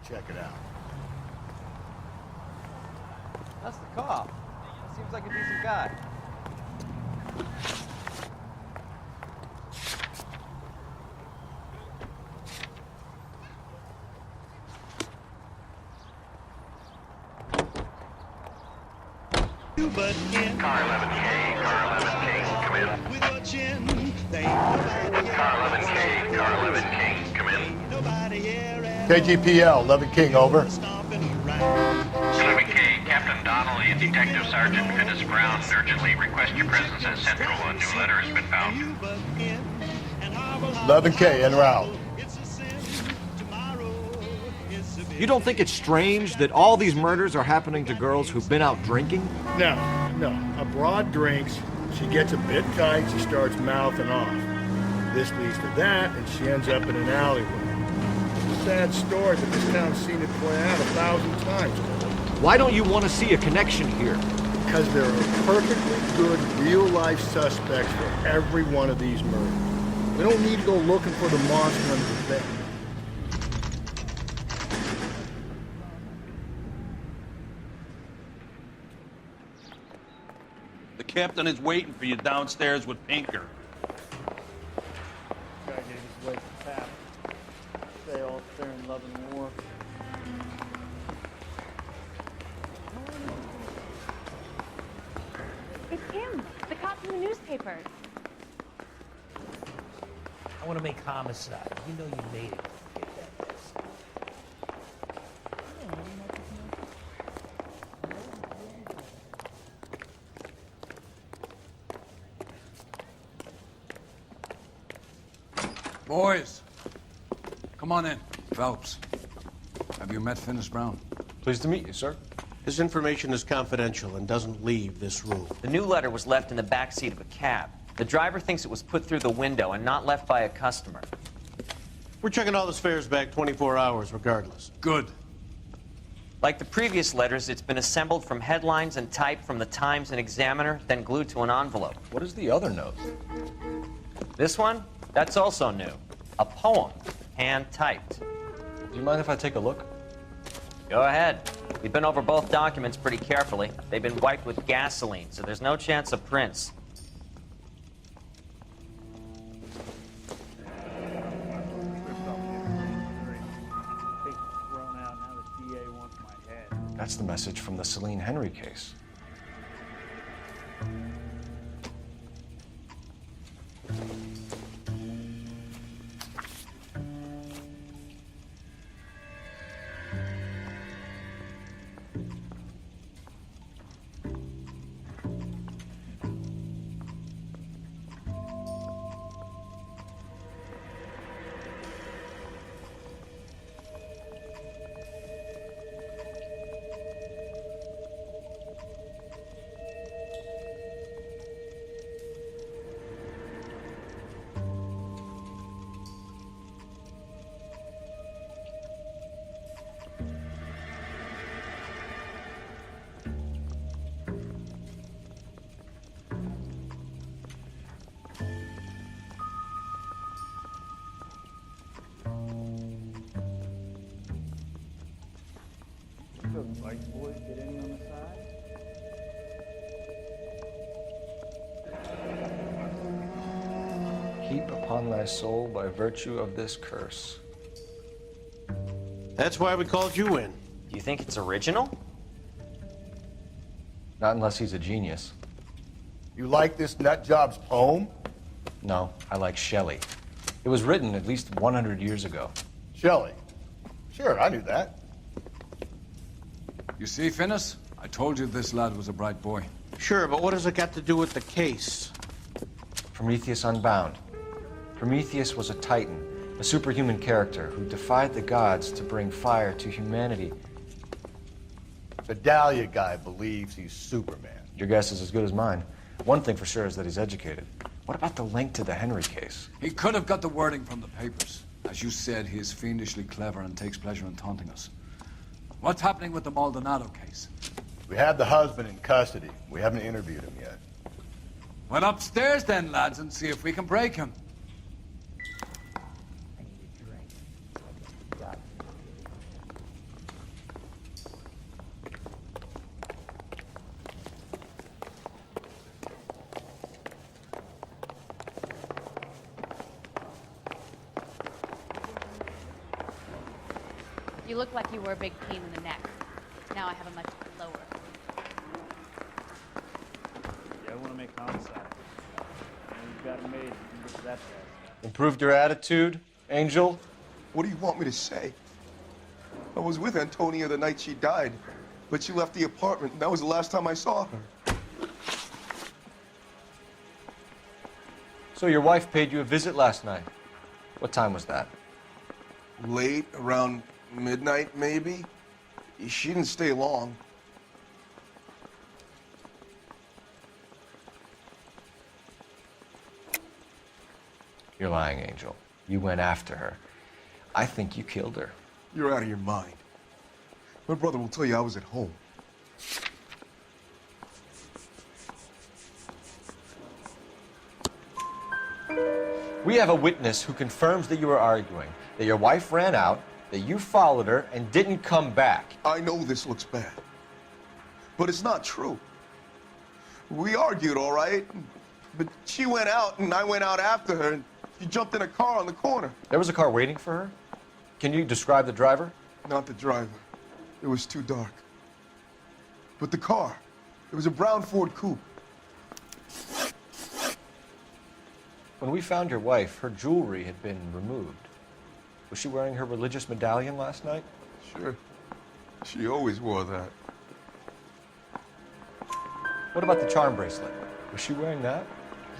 check it out. That's the cop. He seems like a decent guy. Car 11K, car 11K, come in. With your chin, car 11K, car 11K, come in. KGPL, 11 King, over. 11K, Captain Donnelly and Detective Sergeant Finis Brown urgently request your presence at Central. A new letter has been found. 11K, en route. You don't think it's strange that all these murders are happening to girls who've been out drinking? No. A broad drinks, she gets a bit tight, she starts mouthing off. This leads to that, and she ends up in an alleyway. Sad story, but this town's seen it play out 1,000 times. Why don't you want to see a connection here? Because there are perfectly good real-life suspects for every one of these murders. We don't need to go looking for the monster under the bed. The captain is waiting for you downstairs with Pinker. Guy gave his leg to tap. They all fair in love and war. It's him, the cop from the newspaper. I want to make homicide. You know you made it. Get that mess. Boys, come on in. Phelps, have you met Finis Brown? Pleased to meet you, sir. His information is confidential and doesn't leave this room. The new letter was left in the back seat of a cab. The driver thinks it was put through the window and not left by a customer. We're checking all his fares back 24 hours regardless. Good. Like the previous letters, it's been assembled from headlines and typed from the Times and Examiner, then glued to an envelope. What is the other note? This one? That's also new. A poem, hand-typed. Do you mind if I take a look? Go ahead. We've been over both documents pretty carefully. They've been wiped with gasoline, so there's no chance of prints. That's the message from the Celine Henry case. Those bike boys get in on the side. Heap upon thy soul by virtue of this curse. That's why we called you in. Do you think it's original? Not unless he's a genius. You like this nutjob's poem? No, I like Shelley. It was written at least 100 years ago. Shelley. Sure, I knew that. You see, Finis? I told you this lad was a bright boy. Sure, but what has it got to do with the case? Prometheus Unbound. Prometheus was a titan, a superhuman character who defied the gods to bring fire to humanity. The Dahlia guy believes he's Superman. Your guess is as good as mine. One thing for sure is that he's educated. What about the link to the Henry case? He could have got the wording from the papers. As you said, he is fiendishly clever and takes pleasure in taunting us. What's happening with the Maldonado case? We have the husband in custody. We haven't interviewed him yet. Well, upstairs then, lads, and see if we can break him. You look like you were a big pain in the neck. Now I have a much lower. Yeah, I want to make homicide. And you've got it made. You can get to that fast. Improved your attitude, Angel? What do you want me to say? I was with Antonia the night she died, but she left the apartment, and that was the last time I saw her. So your wife paid you a visit last night. What time was that? Late, around midnight, maybe. She didn't stay long. You're lying, Angel. You went after her. I think you killed her. You're out of your mind. My brother will tell you I was at home. We have a witness who confirms that you were arguing, that your wife ran out, that you followed her and didn't come back. I know this looks bad, but it's not true. We argued, all right, but she went out and I went out after her, and she jumped in a car on the corner. There was a car waiting for her? Can you describe the driver? Not the driver. It was too dark. But the car, it was a brown Ford coupe. When we found your wife, her jewelry had been removed. Was she wearing her religious medallion last night? Sure. She always wore that. What about the charm bracelet? Was she wearing that?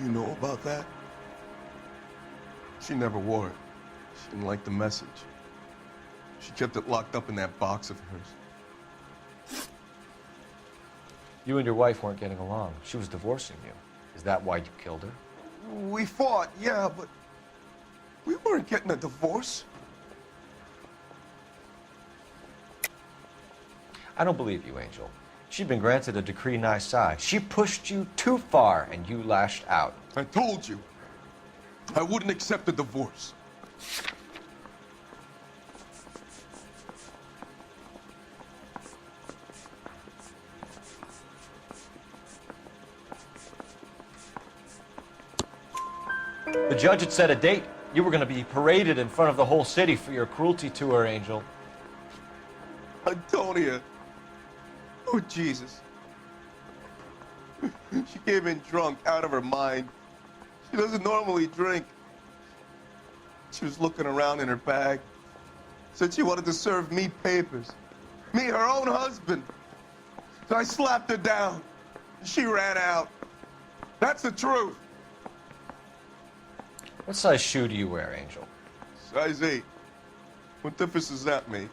You know about that? She never wore it. She didn't like the message. She kept it locked up in that box of hers. You and your wife weren't getting along. She was divorcing you. Is that why you killed her? We fought, yeah, but we weren't getting a divorce. I don't believe you, Angel. She'd been granted a decree nisi. She pushed you too far, and you lashed out. I told you, I wouldn't accept a divorce. The judge had set a date. You were going to be paraded in front of the whole city for your cruelty to her, Angel. Antonia. Oh, Jesus. She came in drunk, out of her mind. She doesn't normally drink. She was looking around in her bag. Said she wanted to serve me papers. Me, her own husband. So I slapped her down. She ran out. That's the truth. What size shoe do you wear, Angel? Size 8. What difference does that make?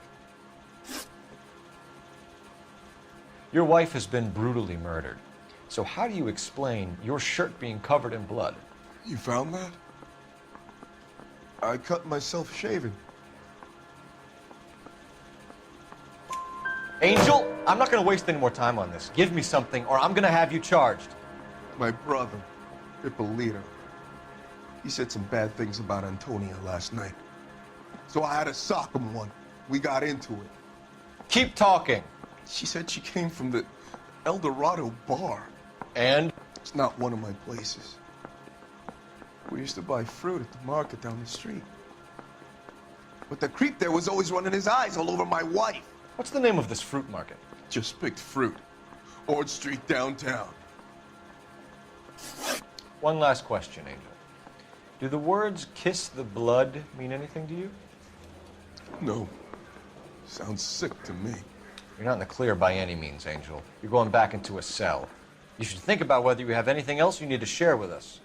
Your wife has been brutally murdered. So how do you explain your shirt being covered in blood? You found that? I cut myself shaving. Angel, I'm not going to waste any more time on this. Give me something or I'm going to have you charged. My brother, Ippolito. He said some bad things about Antonia last night. So I had to sock him one. We got into it. Keep talking. She said she came from the El Dorado bar. And? It's not one of my places. We used to buy fruit at the market down the street. But the creep there was always running his eyes all over my wife. What's the name of this fruit market? Just picked fruit. Ord Street downtown. One last question, Angel. Do the words kiss the blood mean anything to you? No. Sounds sick to me. You're not in the clear by any means, Angel. You're going back into a cell. You should think about whether you have anything else you need to share with us.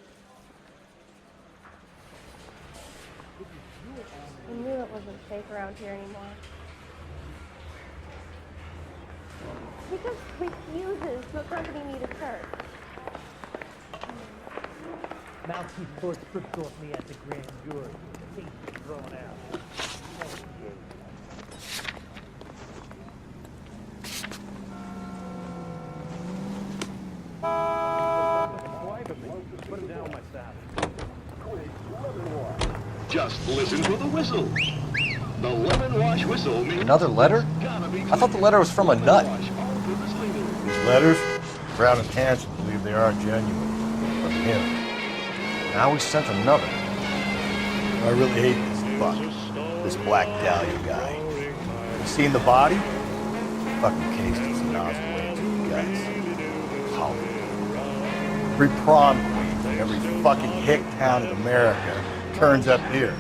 I knew it wasn't safe around here anymore. He just refuses to accompany me to church. Mountie first stripped off me at the grand jury. The case was thrown out. Put him down on my saddle. Just listen for the whistle. The lemon wash whistle means... Another letter? I thought the letter was from a nut. These letters, Brown and Hanson believe they are genuine. From him. Now we sent another. I really hate this Buck, this Black Dahlia guy. Seen the body? Fucking cased its nostril into the guts. How? Every prom queen, every fucking hick town in America turns up here.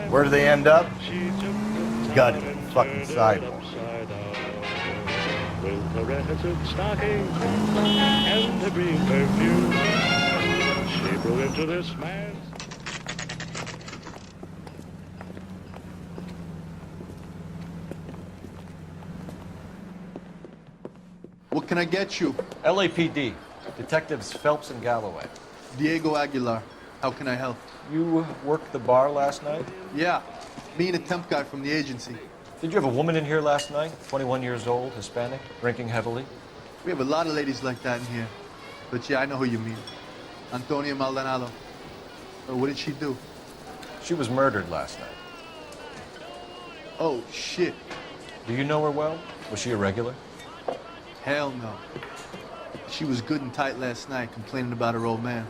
Where do they end up? Gutted in the fucking sidewalk. With a red stocking and a green perfume, she blew into this man's. What can I get you? LAPD. Detectives Phelps and Galloway. Diego Aguilar. How can I help? You worked the bar last night? Yeah. Me and a temp guy from the agency. Did you have a woman in here last night? 21 years old, Hispanic, drinking heavily? We have a lot of ladies like that in here. But yeah, I know who you mean. Antonia Maldonado. What did she do? She was murdered last night. Oh, shit. Do you know her well? Was she a regular? Hell no. She was good and tight last night, complaining about her old man.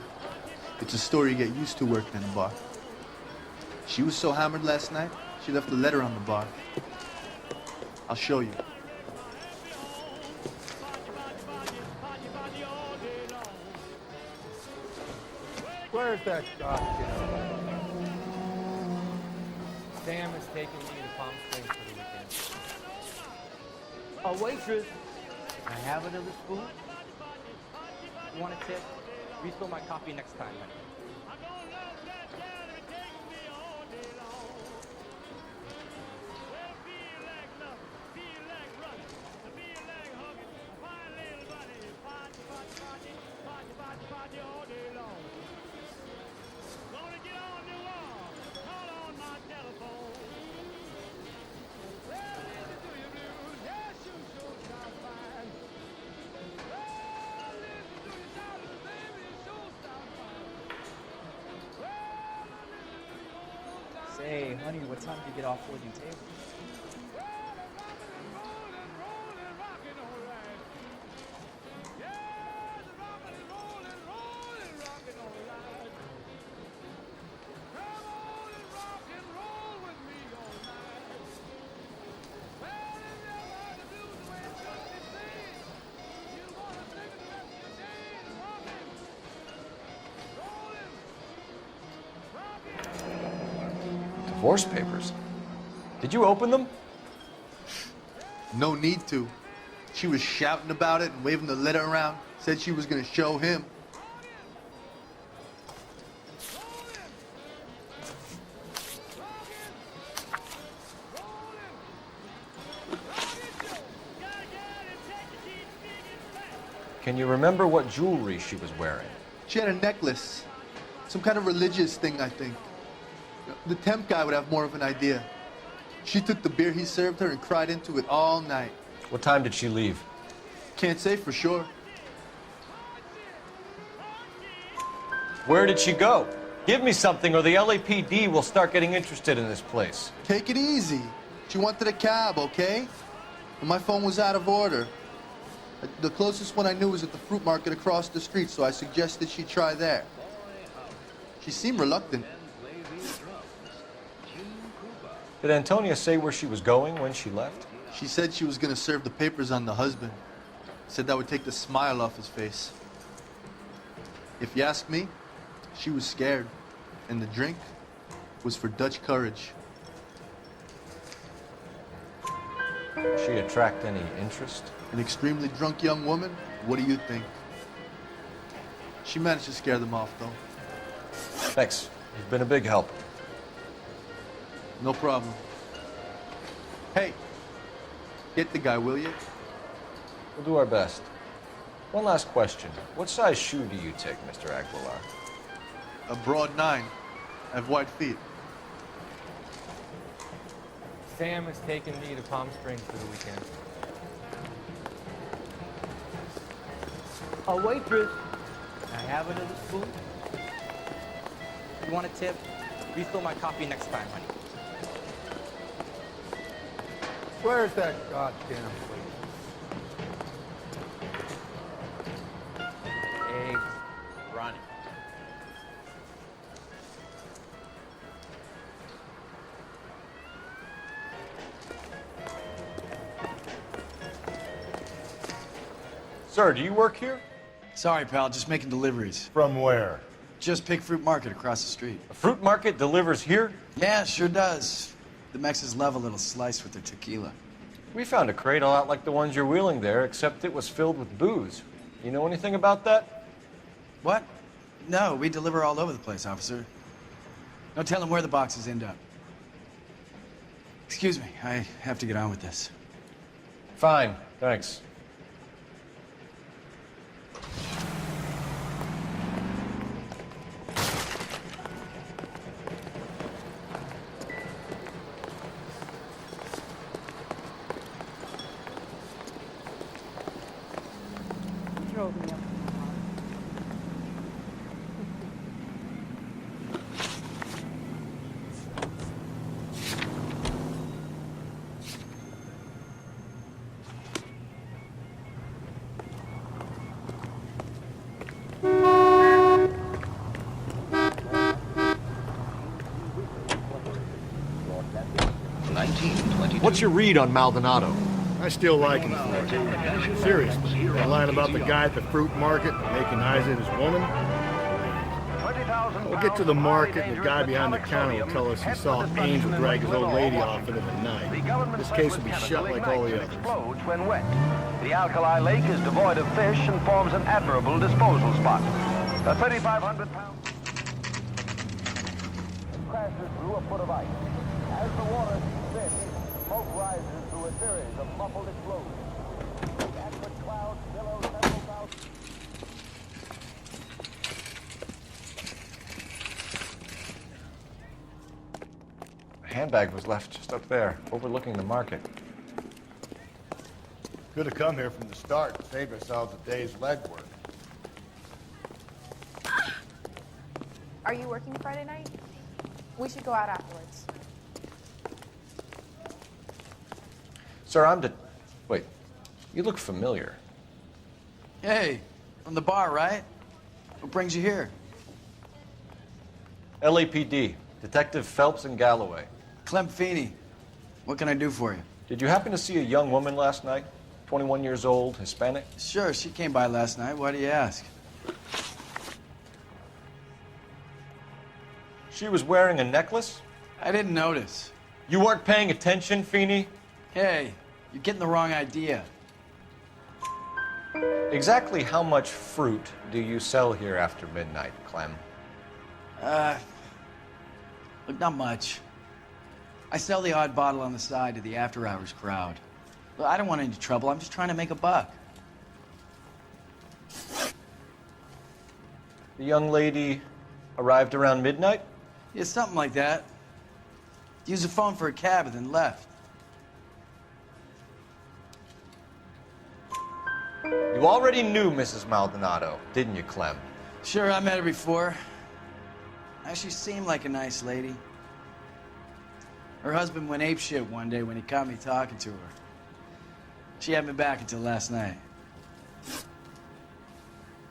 It's a story you get used to working in a bar. She was so hammered last night, she left a letter on the bar. I'll show you. Where's that goddamn? Sam is taking me to Palm Springs for the weekend. A waitress. I have another spoon. You want a tip? Refill my coffee next time, honey. Say, honey, what time did you get off folding tables? Divorce papers. Did you open them? No need to. She was shouting about it and waving the letter around. Said she was gonna show him. Can you remember what jewelry she was wearing? She had a necklace. Some kind of religious thing, I think. The temp guy would have more of an idea. She took the beer he served her and cried into it all night. What time did she leave? Can't say for sure. Where did she go? Give me something or the LAPD will start getting interested in this place. Take it easy. She wanted a cab, okay? And my phone was out of order. The closest one I knew was at the fruit market across the street, so I suggested she try there. She seemed reluctant. Did Antonia say where she was going when she left? She said she was going to serve the papers on the husband. Said that would take the smile off his face. If you ask me, she was scared. And the drink was for Dutch courage. Did she attract any interest? An extremely drunk young woman? What do you think? She managed to scare them off, though. Thanks. You've been a big help. No problem. Hey, get the guy, will you? We'll do our best. One last question. What size shoe do you take, Mr. Aguilar? A broad 9. I have wide feet. Sam is taking me to Palm Springs for the weekend. A waitress. I have another spoon. You want a tip? Refill my coffee next time, honey. Where's that goddamn place? Eggs. Ronnie. Sir, do you work here? Sorry, pal, just making deliveries. From where? Just Pig Fruit Market across the street. A fruit market delivers here? Yeah, sure does. The Mexes love a little slice with their tequila. We found a crate a lot like the ones you're wheeling there, except it was filled with booze. You know anything about that? What? No, we deliver all over the place, officer. No telling where the boxes end up. Excuse me, I have to get on with this. Fine, thanks. Drove me up. What's your read on Maldonado? I still like him for it. Seriously, that line about the guy at the fruit market making eyes at his woman? We'll get to the market and the guy behind the counter will tell us he saw Angel drag his old lady off into the night. This case will be shut like all the others. When wet. The alkali lake is devoid of fish and forms an admirable disposal spot. A 3,500 pound crashes through a foot of ice. As the water seeps in, smoke rises through a series of muffled explosions. Accurate clouds billow several thousand. The handbag was left just up there, overlooking the market. Could have come here from the start and saved ourselves a day's legwork. Are you working Friday night? We should go out afterwards. Sir, Wait, you look familiar. Hey, from the bar, right? What brings you here? LAPD, Detective Phelps and Galloway. Clem Feeney. What can I do for you? Did you happen to see a young woman last night? 21 years old, Hispanic? Sure, she came by last night. Why do you ask? She was wearing a necklace? I didn't notice. You weren't paying attention, Feeney? Hey, you're getting the wrong idea. Exactly how much fruit do you sell here after midnight, Clem? Look, not much. I sell the odd bottle on the side to the after-hours crowd. Look, I don't want any trouble. I'm just trying to make a buck. The young lady arrived around midnight? Yeah, something like that. Used the phone for a cab and then left. You already knew Mrs. Maldonado, didn't you, Clem? Sure, I met her before. She seemed like a nice lady. Her husband went apeshit one day when he caught me talking to her. She had me back until last night.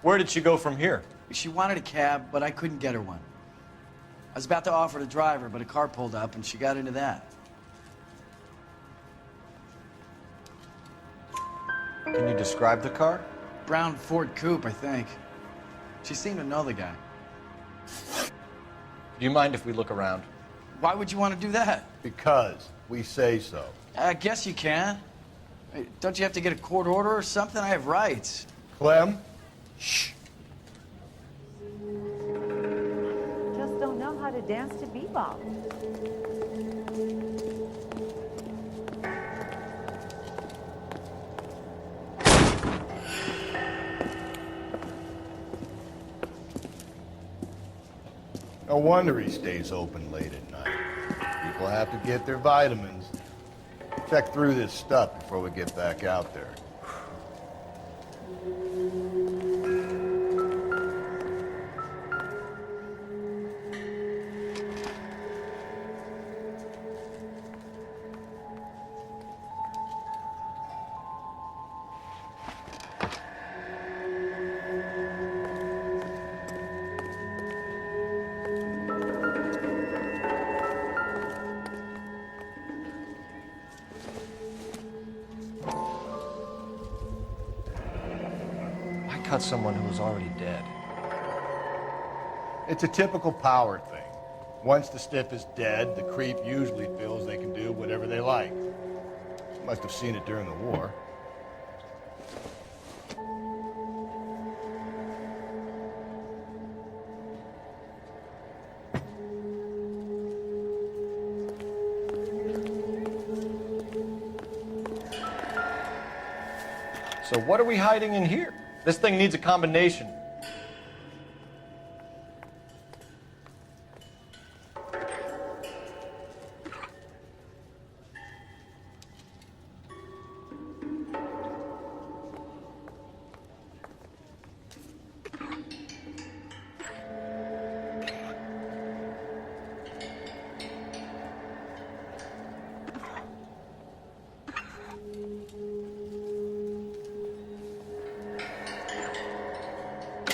Where did she go from here? She wanted a cab, but I couldn't get her one. I was about to offer to drive her, but a car pulled up and she got into that. Can you describe the car? Brown Ford Coupe, I think. She seemed to know the guy. Do you mind if we look around? Why would you want to do that? Because we say so. I guess you can. Hey, don't you have to get a court order or something? I have rights. Clem? Shh. Just don't know how to dance to bebop. No wonder he stays open late at night. People have to get their vitamins. Check through this stuff before we get back out there. cut someone who was already dead? It's a typical power thing. Once the stiff is dead, the creep usually feels they can do whatever they like. Must have seen it during the war. So what are we hiding in here? This thing needs a combination.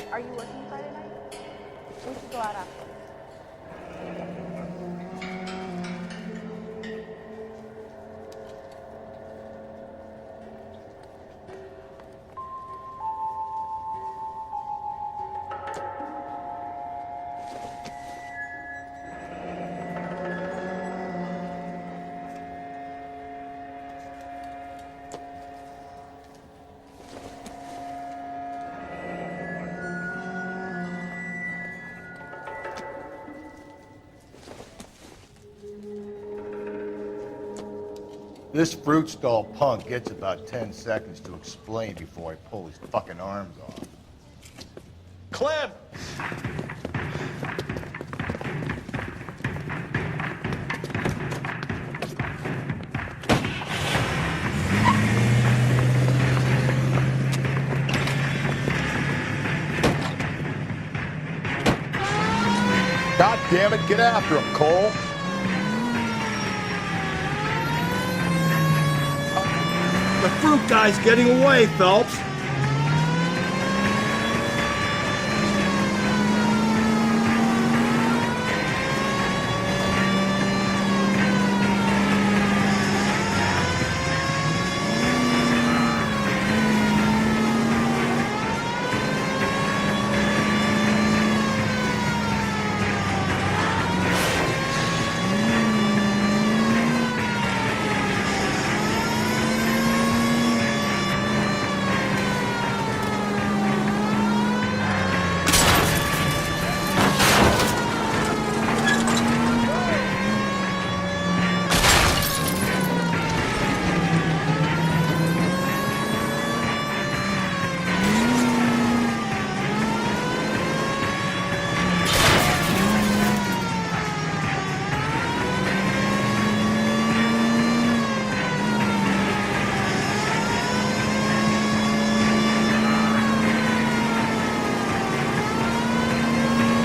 Are you working Friday night? We should go out after. This fruit stall punk gets about 10 seconds to explain before I pull his fucking arms off. Clem! God damn it, get after him, Cole. The fruit guy's getting away, Phelps.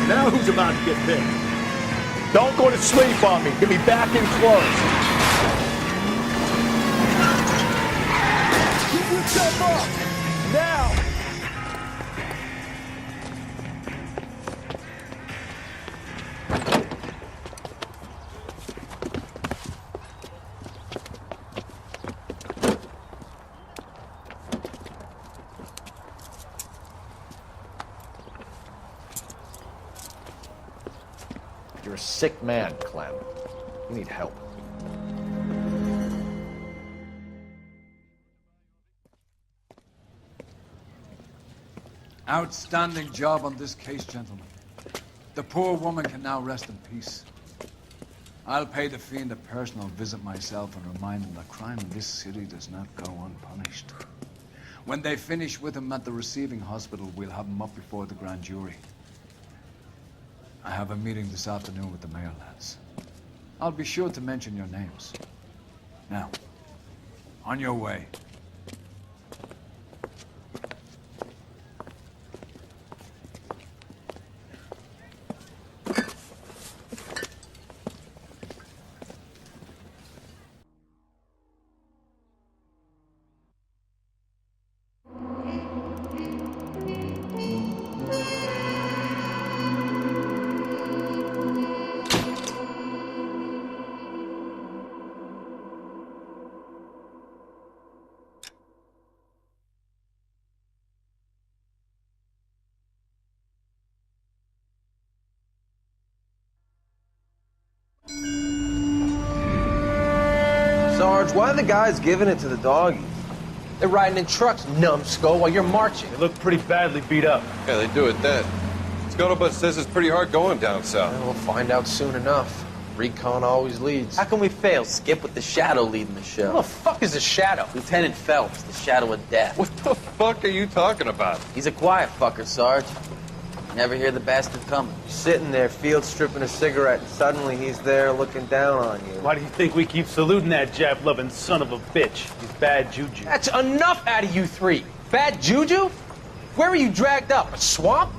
Now who's about to get picked? Don't go to sleep on me. Get me back in close. Give yourself up! Now! You're a sick man, Clem. You need help. Outstanding job on this case, gentlemen. The poor woman can now rest in peace. I'll pay the fiend a personal visit myself and remind him that crime in this city does not go unpunished. When they finish with him at the receiving hospital, we'll have him up before the grand jury. I have a meeting this afternoon with the mayor lads. I'll be sure to mention your names. Now, on your way. Sarge, why are the guys giving it to the doggies? They're riding in trucks, numbskull, while you're marching. They look pretty badly beat up. Yeah, they do it then. Scuttlebutt says it's pretty hard going down south. We'll find out soon enough. Recon always leads. How can we fail, Skip, with the Shadow leading the show? Who the fuck is the Shadow? Lieutenant Phelps, the Shadow of Death. What the fuck are you talking about? He's a quiet fucker, Sarge. Never hear the bastard coming. Sitting there, field stripping a cigarette, and suddenly he's there looking down on you. Why do you think we keep saluting that Jap-loving son of a bitch? He's bad juju. That's enough out of you three. Bad juju? Where were you dragged up? A swamp?